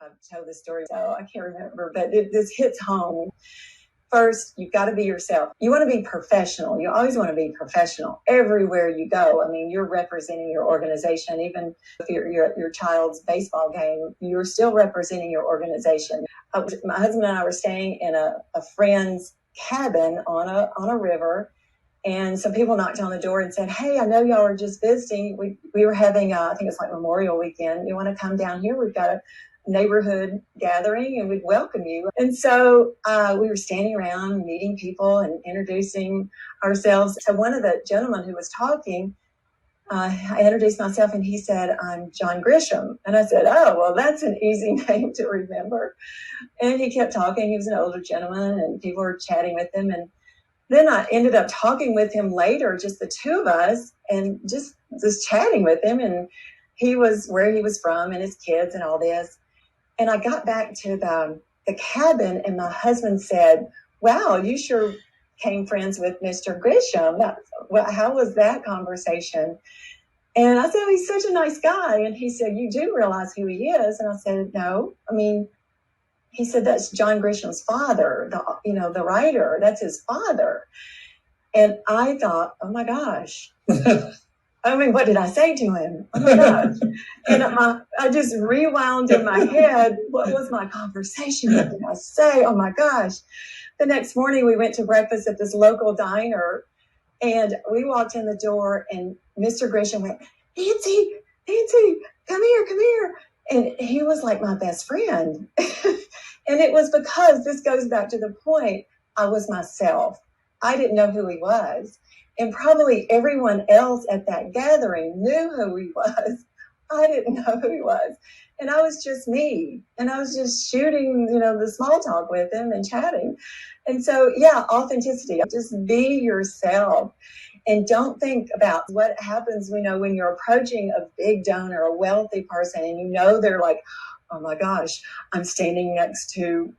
I've told this story, so I can't remember, but this hits home. First, you've got to be yourself. You want to be professional. You always want to be professional everywhere you go. I mean, you're representing your organization. Even if you're at your child's baseball game, you're still representing your organization. My husband and I were staying in a friend's cabin on a river, and some people knocked on the door and said, "Hey, I know y'all are just visiting. We were having, I think it's like Memorial Weekend. You want to come down here? We've got a neighborhood gathering and we'd welcome you." And so we were standing around meeting people and introducing ourselves. So one of the gentlemen who was talking, I introduced myself and he said, "I'm John Grisham." And I said, "Oh, well, that's an easy name to remember." And he kept talking. He was an older gentleman and people were chatting with him. And then I ended up talking with him later, just the two of us, and just chatting with him. And he was where he was from and his kids and all this. And I got back to the cabin and my husband said, "Wow, you sure became friends with Mr. Grisham. How was that conversation?" And I said, "Oh, he's such a nice guy." And he said, "You do realize who he is?" And I said, "No. I mean," he said, "That's John Grisham's father, the writer. That's his father." And I thought, oh my gosh. I mean, what did I say to him? Oh my gosh. And I just rewound in my head, what was my conversation? What did I say? Oh my gosh. The next morning we went to breakfast at this local diner and we walked in the door and Mr. Grisham went, Nancy, come here. And he was like my best friend. And it was because this goes back to the point, I was myself. I didn't know who he was. And probably everyone else at that gathering knew who he was. I didn't know who he was. And I was just me. And I was just shooting, the small talk with him and chatting. And so, yeah, authenticity. Just be yourself. And don't think about what happens, when you're approaching a big donor, a wealthy person, and they're like, oh my gosh, I'm standing next to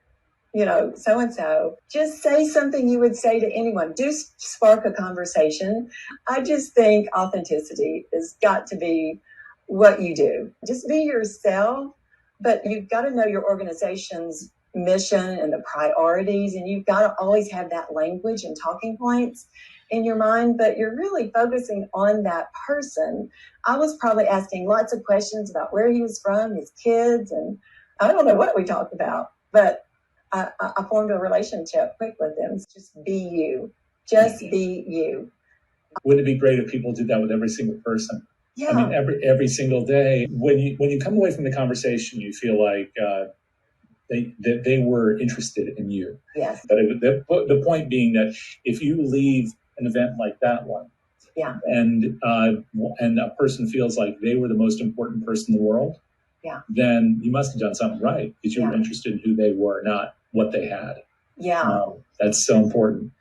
so-and-so. Just say something you would say to anyone. Do spark a conversation. I just think authenticity has got to be what you do. Just be yourself, but you've got to know your organization's mission and the priorities, and you've got to always have that language and talking points in your mind, but you're really focusing on that person. I was probably asking lots of questions about where he was from, his kids, and I don't know what we talked about, but I formed a relationship quick with him. Just be you. Just be you. Wouldn't it be great if people did that with every single person? Yeah. I mean, every single day. When you come away from the conversation, you feel like they were interested in you. Yes. But the point being that if you leave an event like that one, yeah, and a person feels like they were the most important person in the world, yeah, then you must have done something right because you were interested in who they were, not what they had. Yeah. That's so important.